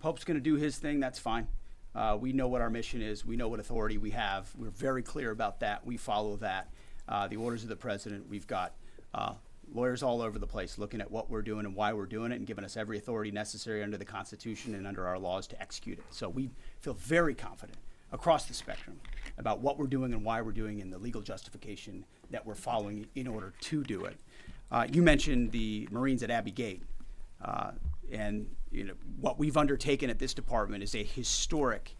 Pope's going to do his thing. That's fine. We know what our mission is. We know what authority we have. We're very clear about that. We follow that. The orders of the president. We've got lawyers all over the place looking at what we're doing and why we're doing it and giving us every authority necessary under the Constitution and under our laws to execute it. So we feel very confident across the spectrum about what we're doing and why we're doing and the legal justification that we're following in order to do it. You mentioned the Marines at Abbey Gate. And what we've undertaken at this department is a historic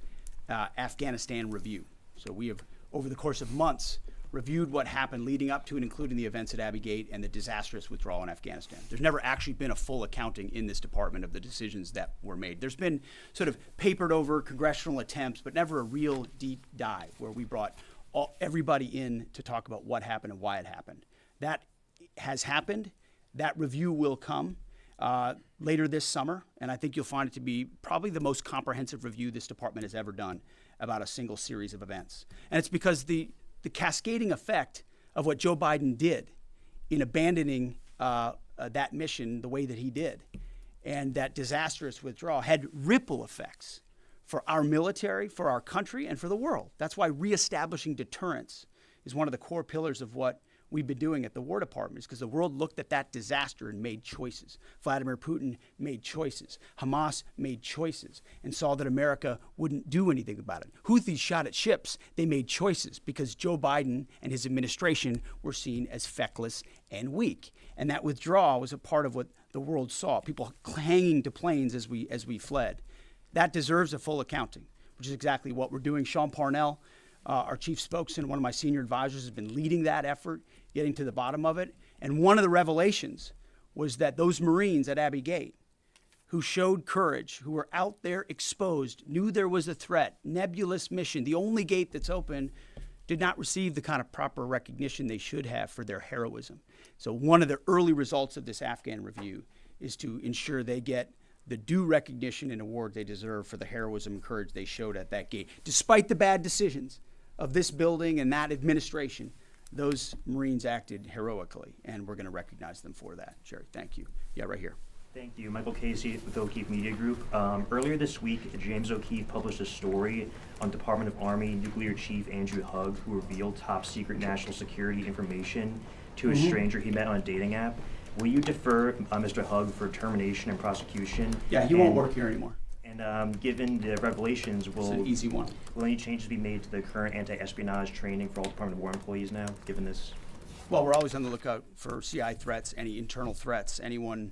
Afghanistan review. So we have, over the course of months, reviewed what happened leading up to and including the events at Abbey Gate and the disastrous withdrawal in Afghanistan. There's never actually been a full accounting in this department of the decisions that were made. There's been sort of papered over congressional attempts, but never a real deep dive where we brought everybody in to talk about what happened and why it happened. That has happened. That review will come later this summer, and I think you'll find it to be probably the most comprehensive review this department has ever done about a single series of events. And it's because the cascading effect of what Joe Biden did in abandoning that mission the way that he did and that disastrous withdrawal had ripple effects for our military, for our country, and for the world. That's why reestablishing deterrence is one of the core pillars of what we've been doing at the War Department, is because the world looked at that disaster and made choices. Vladimir Putin made choices. Hamas made choices and saw that America wouldn't do anything about it. Houthis shot at ships. They made choices because Joe Biden and his administration were seen as feckless and weak. And that withdrawal was a part of what the world saw, people hanging to planes as we fled. That deserves a full accounting, which is exactly what we're doing. Sean Parnell, our chief spokesman, one of my senior advisors, has been leading that effort, getting to the bottom of it. And one of the revelations was that those Marines at Abbey Gate who showed courage, who were out there exposed, knew there was a threat, nebulous mission, the only gate that's open, did not receive the kind of proper recognition they should have for their heroism. So one of the early results of this Afghan review is to ensure they get the due recognition and award they deserve for the heroism and courage they showed at that gate. Despite the bad decisions of this building and that administration, those Marines acted heroically, and we're going to recognize them for that. Sherry, thank you. Yeah, right here. Thank you. Michael Casey with O'Keefe Media Group. Earlier this week, James O'Keefe published a story on Department of Army Nuclear Chief Andrew Hugg, who revealed top secret national security information to a stranger he met on a dating app. Will you defer Mr. Hugg for termination and prosecution? Yeah, he won't work here anymore. And given the revelations, It's an easy one. Will any changes be made to the current anti-espionage training for all Department of War employees now, given this? Well, we're always on the lookout for CI threats, any internal threats, anyone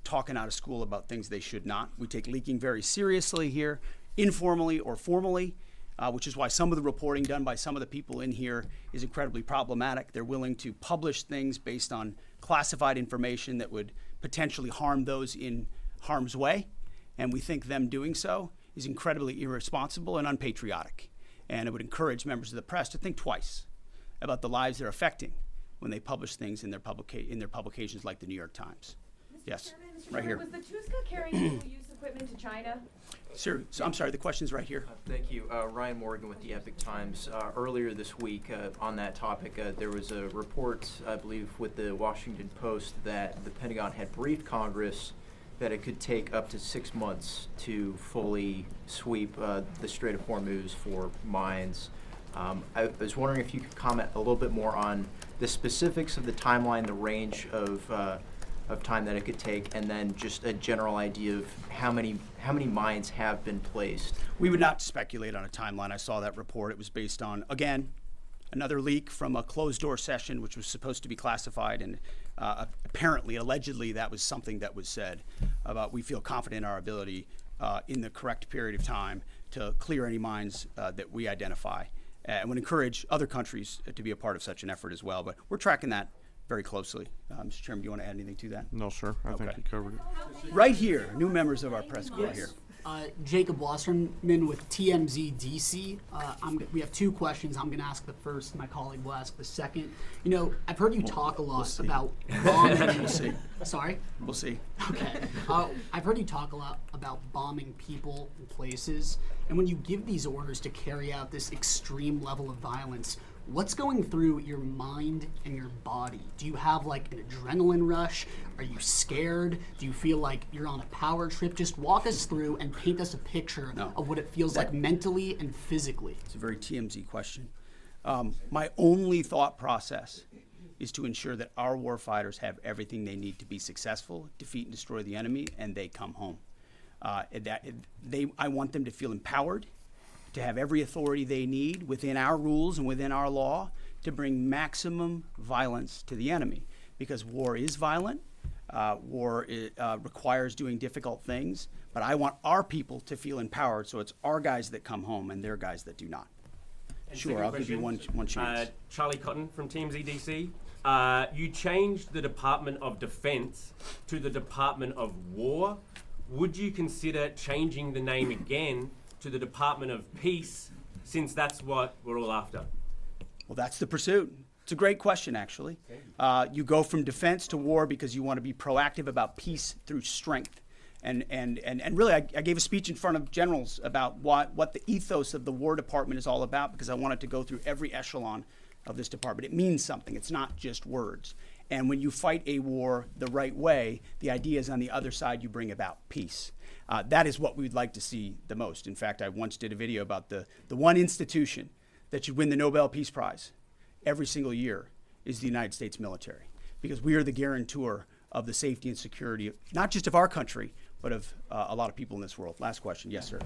talking out of school about things they should not. We take leaking very seriously here, informally or formally, which is why some of the reporting done by some of the people in here is incredibly problematic. They're willing to publish things based on classified information that would potentially harm those in harm's way. And we think them doing so is incredibly irresponsible and unpatriotic. And it would encourage members of the press to think twice about the lives they're affecting when they publish things in their publications like the New York Times. Yes, right here. Was the Tuska carrying single-use equipment to China? Sir, so I'm sorry, the question's right here. Thank you. Ryan Morgan with the Epic Times. Earlier this week on that topic, there was a report, I believe, with the Washington Post that the Pentagon had briefed Congress that it could take up to 6 months to fully sweep the Strait of Hormuz for mines. I was wondering if you could comment a little bit more on the specifics of the timeline, the range of time that it could take, and then just a general idea of how many mines have been placed. We would not speculate on a timeline. I saw that report. It was based on, again, another leak from a closed-door session, which was supposed to be classified, and apparently, allegedly, that was something that was said about we feel confident in our ability in the correct period of time to clear any mines that we identify, and would encourage other countries to be a part of such an effort as well. But we're tracking that very closely. Mr. Chairman, do you want to add anything to that? No, sir. I think you covered it. Right here, new members of our press corps here. Jacob Wasserman with TMZ DC. We have two questions. I'm going to ask the first. My colleague will ask the second. You know, I've heard you talk a lot about bombing. We'll see. Sorry? We'll see. Okay. I've heard you talk a lot about bombing people and places. And when you give these orders to carry out this extreme level of violence, What's going through your mind and your body? Do you have like an adrenaline rush? Are you scared? Do you feel like you're on a power trip? Just walk us through and paint us a picture of what it feels like mentally and physically. It's a very TMZ question. My only thought process is to ensure that our warfighters have everything they need to be successful, defeat and destroy the enemy, and they come home. I want them to feel empowered, to have every authority they need within our rules and within our law to bring maximum violence to the enemy. Because war is violent, war requires doing difficult things, but I want our people to feel empowered, so it's our guys that come home and their guys that do not. And Sure, second I'll give you one chance. Charlie Cotton from TMZ DC. You changed the Department of Defense to the Department of War. Would you consider changing the name again to the Department of Peace, since that's what we're all after? Well, that's the pursuit. It's a great question, actually. You go from defense to war because you want to be proactive about peace through strength. And really, I gave a speech in front of generals about what the ethos of the War Department is all about, because I wanted to go through every echelon of this department. It means something. It's not just words. And when you fight a war the right way, the idea is on the other side you bring about peace. That is what we'd like to see the most. In fact, I once did a video about the one institution that should win the Nobel Peace Prize every single year is the United States military, because we are the guarantor of the safety and security, not just of our country, but of a lot of people in this world. Last question. Yes, sir.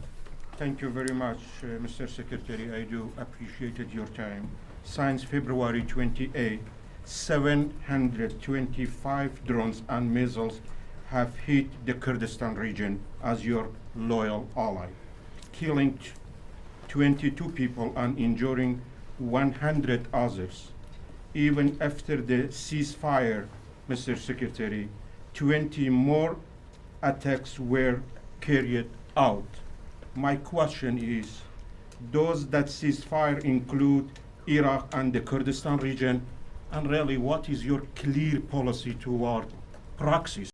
Thank you very much, Mr. Secretary. I do appreciate your time. Since February 28, 725 drones and missiles have hit the Kurdistan region as your loyal ally, killing 22 people and injuring 100 others. Even after the ceasefire, Mr. Secretary, 20 more attacks were carried out. My question is, does that ceasefire include Iraq and the Kurdistan region? And really, what is your clear policy toward proxies?